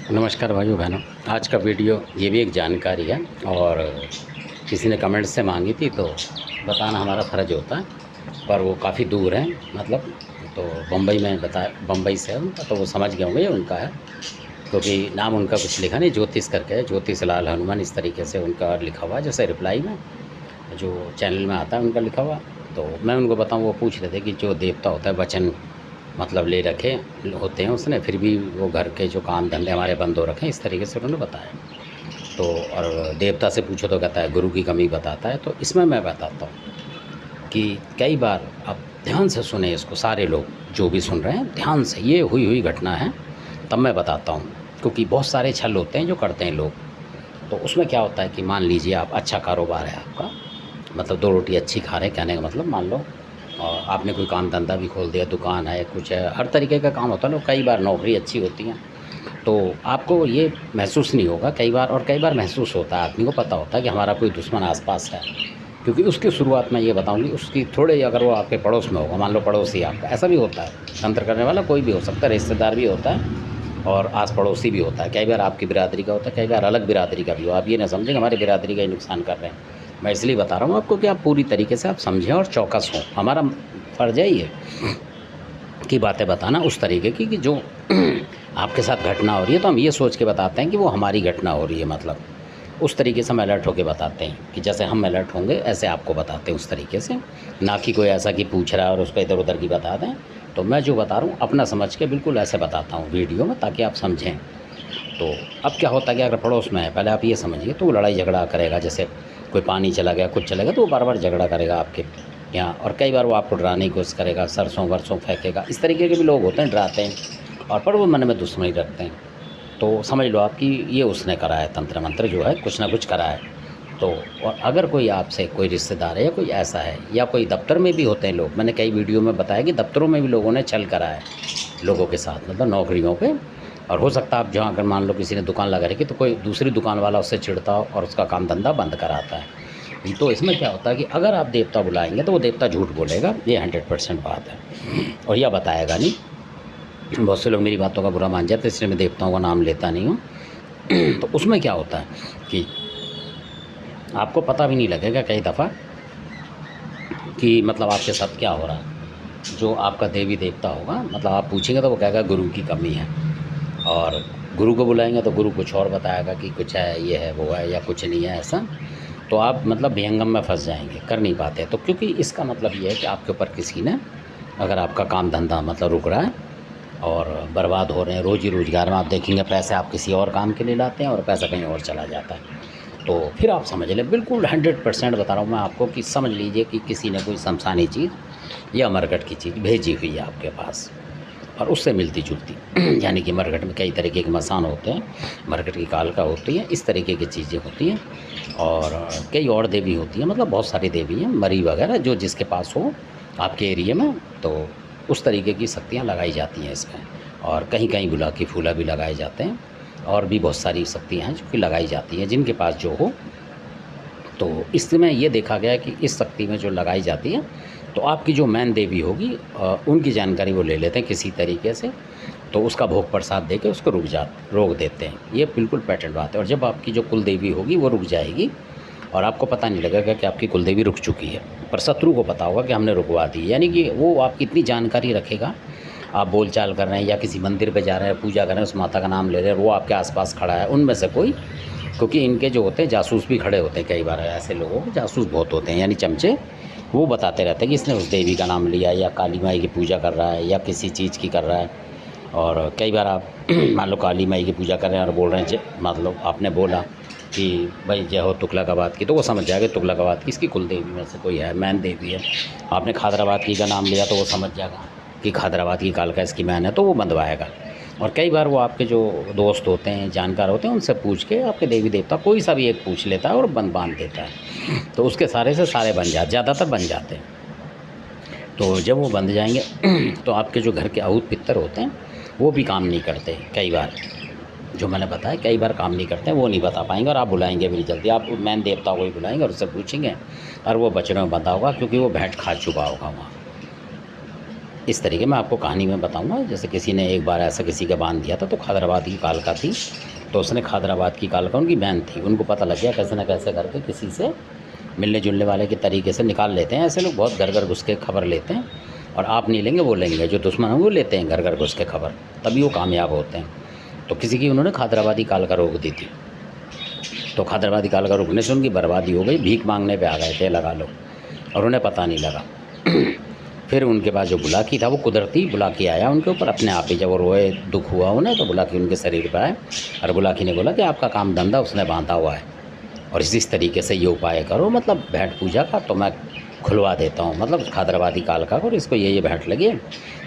नमस्कार भाइयों बहनों। आज का वीडियो ये भी एक जानकारी है और किसी ने कमेंट से मांगी थी तो बताना हमारा फ़र्ज होता है, पर वो काफ़ी दूर है मतलब। तो बम्बई में बम्बई से है उनका, तो वो समझ गए होंगे ये उनका है, क्योंकि नाम उनका कुछ लिखा नहीं, ज्योतिष करके है, ज्योतिष लाल हनुमान इस तरीके से उनका लिखा हुआ है, जैसे रिप्लाई में जो चैनल में आता है उनका लिखा हुआ। तो मैं उनको बताऊँ, वो पूछ रहे थे कि जो देवता होता है वचन मतलब ले रखे होते हैं उसने, फिर भी वो घर के जो काम धंधे हमारे बंद हो रखे हैं, इस तरीके से उन्होंने बताया। तो और देवता से पूछो तो कहता है गुरु की कमी बताता है। तो इसमें मैं बताता हूँ कि कई बार आप ध्यान से सुने इसको, सारे लोग जो भी सुन रहे हैं ध्यान से, ये हुई घटना है तब मैं बताता हूँ, क्योंकि बहुत सारे छल होते हैं जो करते हैं लोग। तो उसमें क्या होता है कि मान लीजिए आप अच्छा कारोबार है आपका, मतलब 2 रोटी अच्छी खा रहे हैं, कहने का मतलब मान लो और आपने कोई काम धंधा भी खोल दिया, दुकान है, कुछ है, हर तरीके का काम होता है। लोग कई बार नौकरी अच्छी होती है तो आपको ये महसूस नहीं होगा कई बार, और कई बार महसूस होता है, आदमी को पता होता है कि हमारा कोई दुश्मन आसपास है। क्योंकि उसकी शुरुआत में ये बताऊंगी, उसकी थोड़े अगर वो आपके पड़ोस में होगा, मान लो पड़ोसी आपका, ऐसा भी होता है, तंत्र करने वाला कोई भी हो सकता है, रिश्तेदार भी होता है और आस पड़ोसी भी होता है। कई बार आपकी बिरादरी का होता है, कई बार अलग बिरादरी का भी हो। आप ये ना समझें हमारी बिरादरी का ही नुकसान कर रहे हैं। मैं इसलिए बता रहा हूँ आपको कि आप पूरी तरीके से आप समझें और चौकस हों। हमारा फ़र्ज़ है ये की बातें बताना उस तरीके की कि जो आपके साथ घटना हो रही है, तो हम ये सोच के बताते हैं कि वो हमारी घटना हो रही है, मतलब उस तरीके से हम अलर्ट होकर बताते हैं कि जैसे हम अलर्ट होंगे ऐसे आपको बताते हैं उस तरीके से, ना कि कोई ऐसा कि पूछ रहा है और उसको इधर उधर की बता दें। तो मैं जो बता रहा हूँ अपना समझ के बिल्कुल ऐसे बताता हूँ वीडियो में, ताकि आप समझें। तो अब क्या होता है कि अगर पड़ोस में है, पहले आप ये समझिए, तो वो लड़ाई झगड़ा करेगा, जैसे कोई पानी चला गया, कुछ चला गया, तो वो बार बार झगड़ा करेगा आपके यहाँ, और कई बार वो आपको डराने की कोशिश करेगा, सरसों वरसों फेंकेगा। इस तरीके के भी लोग होते हैं, डराते हैं और पर वो मन में दुश्मनी रखते हैं। तो समझ लो आपकी ये उसने करा है, तंत्र मंत्र जो है कुछ ना कुछ करा है। तो और अगर कोई आपसे कोई रिश्तेदार है या कोई ऐसा है, या कोई दफ्तर में भी होते हैं लोग, मैंने कई वीडियो में बताया कि दफ्तरों में भी लोगों ने छल करा है लोगों के साथ, मतलब नौकरियों पे। और हो सकता है आप जहाँ अगर मान लो किसी ने दुकान लगा रखी, तो कोई दूसरी दुकान वाला उससे चिढ़ता हो और उसका काम धंधा बंद कराता है। तो इसमें क्या होता है कि अगर आप देवता बुलाएंगे तो वो देवता झूठ बोलेगा, ये 100% बात है, और यह बताएगा नहीं। बहुत से लोग मेरी बातों का बुरा मान जाते हैं, इसलिए मैं देवताओं का नाम लेता नहीं हूँ। तो उसमें क्या होता है कि आपको पता भी नहीं लगेगा कई दफ़ा कि मतलब आपके साथ क्या हो रहा है। जो आपका देवी देवता होगा, मतलब आप पूछेंगे तो वो कहेगा गुरु की कमी है, और गुरु को बुलाएंगे तो गुरु कुछ और बताएगा कि कुछ है, ये है, वो है, या कुछ नहीं है ऐसा। तो आप मतलब विहंगम में फंस जाएंगे, कर नहीं पाते। तो क्योंकि इसका मतलब ये है कि आपके ऊपर किसी ने, अगर आपका काम धंधा मतलब रुक रहा है और बर्बाद हो रहे हैं, रोज़ी रोज़गार में आप देखेंगे पैसे आप किसी और काम के लिए लाते हैं और पैसा कहीं और चला जाता है, तो फिर आप समझ लें, बिल्कुल 100% बता रहा हूँ मैं आपको कि समझ लीजिए कि किसी ने कोई शमशानी चीज़ या मरकट की चीज़ भेजी हुई है आपके पास, और उससे मिलती जुलती यानी कि मरकट में कई तरीके के मसान होते हैं, मरकट की कालका होती है, इस तरीके की चीज़ें होती हैं, और कई और देवी होती हैं, मतलब बहुत सारी देवी हैं, मरी वगैरह, जो जिसके पास हो आपके एरिया में, तो उस तरीके की शक्तियाँ लगाई जाती हैं इसमें। और कहीं कहीं गुलाब की फूला भी लगाए जाते हैं, और भी बहुत सारी शक्तियाँ हैं जो कि लगाई जाती हैं, जिनके पास जो हो। तो इसमें ये देखा गया कि इस शक्ति में जो लगाई जाती है, तो आपकी जो मैन देवी होगी उनकी जानकारी वो ले लेते हैं किसी तरीके से, तो उसका भोग प्रसाद देके उसको रोक देते हैं। ये बिल्कुल पैटर्न बात है। और जब आपकी जो कुल देवी होगी वो रुक जाएगी, और आपको पता नहीं लगेगा कि आपकी कुल देवी रुक चुकी है, पर शत्रु को पता होगा कि हमने रुकवा दी। यानी कि वो आपकी इतनी जानकारी रखेगा, आप बोलचाल कर रहे हैं या किसी मंदिर पे जा रहे हैं, पूजा कर रहे हैं, उस माता का नाम ले रहे हैं, वो आपके आसपास खड़ा है, उनमें से कोई, क्योंकि इनके जो होते हैं जासूस भी खड़े होते हैं, कई बार ऐसे लोगों के जासूस बहुत होते हैं, यानी चमचे, वो बताते रहते हैं कि इसने उस देवी का नाम लिया, या काली माई की पूजा कर रहा है, या किसी चीज़ की कर रहा है। और कई बार आप मान लो काली माई की पूजा कर रहे हैं और बोल रहे हैं मतलब आपने बोला कि भाई जय हो तुगलकाबाद की, तो वो समझ जाएगा तुगलकाबाद की इसकी कुल देवी में से कोई है, मैन देवी है। आपने खादराबाद की का नाम लिया तो वो समझ जाएगा कि खादराबाद की कालका इसकी मैन है, तो वो बंधवाएगा। और कई बार वो आपके जो दोस्त होते हैं, जानकार होते हैं, उनसे पूछ के आपके देवी देवता कोई सा भी एक पूछ लेता है और बांध देता है, तो उसके सारे से सारे बन जाते, ज़्यादातर बन जाते हैं। तो जब वो बंध जाएंगे तो आपके जो घर के आहूत पितर होते हैं वो भी काम नहीं करते कई बार, जो मैंने बताया कई बार काम नहीं करते हैं, वो नहीं बता पाएंगे, और आप बुलाएंगे भी नहीं जल्दी। आप मैन देवता को ही बुलाएंगे और उससे पूछेंगे, और वो बचने में बंधा होगा, क्योंकि वो भेंट खा चुका होगा वहाँ। इस तरीके मैं आपको कहानी में बताऊंगा। जैसे किसी ने एक बार ऐसा किसी का बांध दिया था, तो खादराबाद की कालका थी, तो उसने खादराबाद की कालका उनकी बहन थी, उनको पता लग गया कैसे न कैसे करके किसी से मिलने जुलने वाले के तरीके से निकाल लेते हैं। ऐसे लोग बहुत घर घर घुस के खबर लेते हैं, और आप नहीं लेंगे वो लेंगे, जो दुश्मन हैं वो लेते हैं घर घर घुस के खबर, तभी वो कामयाब होते हैं। तो किसी की उन्होंने खादराबादी कालका रोक दी थी, तो खादराबादी कालका रोकने से उनकी बर्बादी हो गई, भीख मांगने पे आ गए थे लगा लो, और उन्हें पता नहीं लगा। फिर उनके पास जो बुलाकी था वो कुदरती बुलाकी आया उनके ऊपर अपने आप ही, जब वो रोए दुख हुआ उन्हें, तो बुलाकी उनके शरीर पर आए, और बुलाकी ने बोला कि आपका काम धंधा उसने बांधा हुआ है, और इस तरीके से ये उपाय करो, मतलब भेंट पूजा का, तो मैं खुलवा देता हूँ, मतलब खादराबादी कालका को, और इसको ये भेंट लगे,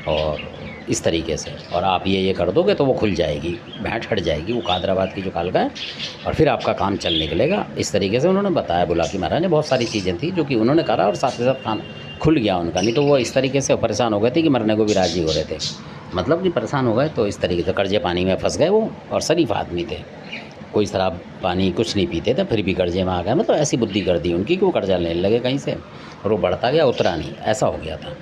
और इस तरीके से, और आप ये कर दोगे तो वो खुल जाएगी, भेंट हट जाएगी वो खादराबाद की जो कालका है, और फिर आपका काम चल निकलेगा। इस तरीके से उन्होंने बताया बुलाकी महाराज ने। बहुत सारी चीज़ें थी जो कि उन्होंने करा, और साथ ही साथ काम खुल गया उनका, नहीं तो वो इस तरीके से परेशान हो गए थे कि मरने को भी राज़ी हो रहे थे, मतलब कि परेशान हो गए। तो इस तरीके से कर्जे पानी में फंस गए वो, और शरीफ आदमी थे, कोई शराब पानी कुछ नहीं पीते थे, फिर भी कर्जे में आ गए, मतलब ऐसी बुद्धि कर दी उनकी कि वो कर्जा लेने लगे कहीं से, और वो बढ़ता गया, उतरा नहीं, ऐसा हो गया था।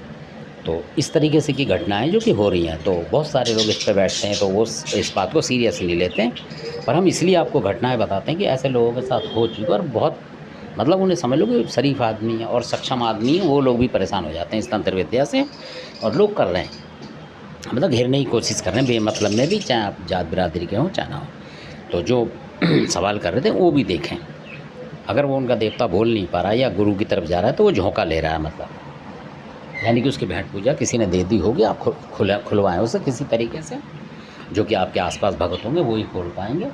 तो इस तरीके से की घटनाएं जो कि हो रही हैं, तो बहुत सारे लोग इस पर बैठते हैं, तो वो इस बात को सीरियसली लेते हैं, पर हम इसलिए आपको घटनाएं बताते हैं कि ऐसे लोगों के साथ हो चुका, और बहुत मतलब उन्हें समझ लो कि शरीफ आदमी है और सक्षम आदमी है, वो लोग भी परेशान हो जाते हैं इस तंत्र विद्या से, और लोग कर रहे हैं, मतलब घेरने की कोशिश कर रहे हैं बेमतलब में भी, चाहे आप जात बिरादरी के हों चाहे ना हो। तो जो सवाल कर रहे थे वो भी देखें, अगर वो उनका देवता बोल नहीं पा रहा है या गुरु की तरफ जा रहा है, तो वो झोंका ले रहा है, मतलब यानी कि उसकी भेंट पूजा किसी ने दे दी होगी, आप खुलवाएं उसे किसी तरीके से, जो कि आपके आसपास भगत होंगे वो ही खोल पाएंगे,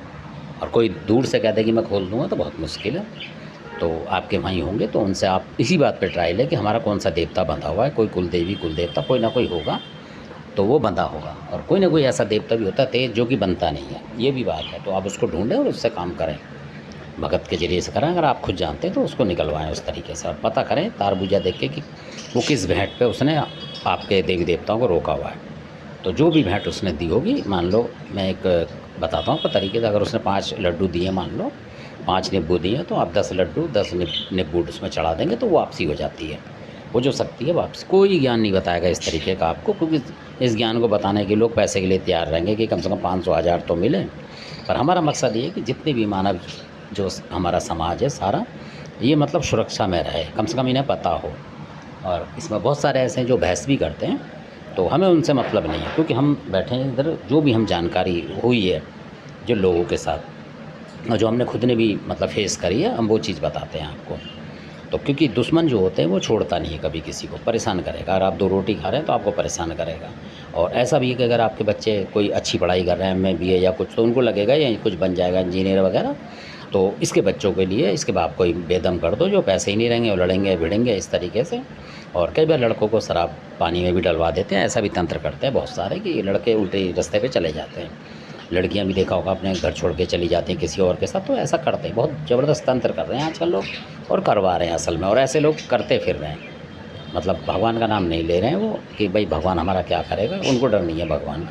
और कोई दूर से कहते कि मैं खोल दूंगा तो बहुत मुश्किल है। तो आपके वहीं होंगे, तो उनसे आप इसी बात पे ट्राई लें कि हमारा कौन सा देवता बंधा हुआ है, कोई कुल देवी कुल देवता कोई ना कोई होगा, तो वो बंधा होगा, और कोई ना कोई ऐसा देवता भी होता है तेज जो कि बनता नहीं है, ये भी बात है। तो आप उसको ढूंढें और उससे काम करें, भगत के जरिए से करें। अगर आप खुद जानते हैं तो उसको निकलवाएं उस तरीके से, और पता करें तार पूजा देख के कि वो किस भेंट पे उसने आपके देवी देवताओं को रोका हुआ है। तो जो भी भेंट उसने दी होगी, मान लो मैं एक बताता हूँ आपको तरीके से, अगर उसने 5 लड्डू दिए, मान लो 5 नींबू दिए, तो आप 10 लड्डू 10 नींबू उसमें चढ़ा देंगे, तो वो वापसी हो जाती है, वो जो शक्ति है वापस। कोई ज्ञान नहीं बताएगा इस तरीके का आपको, क्योंकि इस ज्ञान को बताने के लोग पैसे के लिए तैयार रहेंगे कि कम से कम 500-1000 तो मिले। पर हमारा मकसद ये है कि जितने भी मानव, जो हमारा समाज है सारा, ये मतलब सुरक्षा में रहे, कम से कम इन्हें पता हो। और इसमें बहुत सारे ऐसे हैं जो बहस भी करते हैं, तो हमें उनसे मतलब नहीं है, क्योंकि हम बैठे हैं इधर, जो भी हम जानकारी हुई है जो लोगों के साथ, और जो हमने खुद ने भी मतलब फेस करी है, हम वो चीज़ बताते हैं आपको। तो क्योंकि दुश्मन जो होते हैं वो छोड़ता नहीं है, कभी किसी को परेशान करेगा। अगर आप 2 रोटी खा रहे हैं तो आपको परेशान करेगा, और ऐसा भी है कि अगर आपके बच्चे कोई अच्छी पढ़ाई कर रहे हैं, MA BA या कुछ, तो उनको लगेगा या कुछ बन जाएगा इंजीनियर वगैरह, तो इसके बच्चों के लिए इसके बाप को ही बेदम कर दो, जो पैसे ही नहीं रहेंगे, वो लड़ेंगे भिड़ेंगे इस तरीके से। और कई बार लड़कों को शराब पानी में भी डलवा देते हैं, ऐसा भी तंत्र करते हैं बहुत सारे कि लड़के उल्टे रास्ते पे चले जाते हैं। लड़कियां भी देखा होगा अपने घर छोड़ के चली जाती हैं किसी और के साथ, तो ऐसा करते हैं, बहुत ज़बरदस्त तंत्र कर रहे हैं आजकल लोग, और करवा रहे हैं असल में, और ऐसे लोग करते फिर रहे हैं, मतलब भगवान का नाम नहीं ले रहे हैं वो, कि भाई भगवान हमारा क्या करेगा, उनको डर नहीं है भगवान का।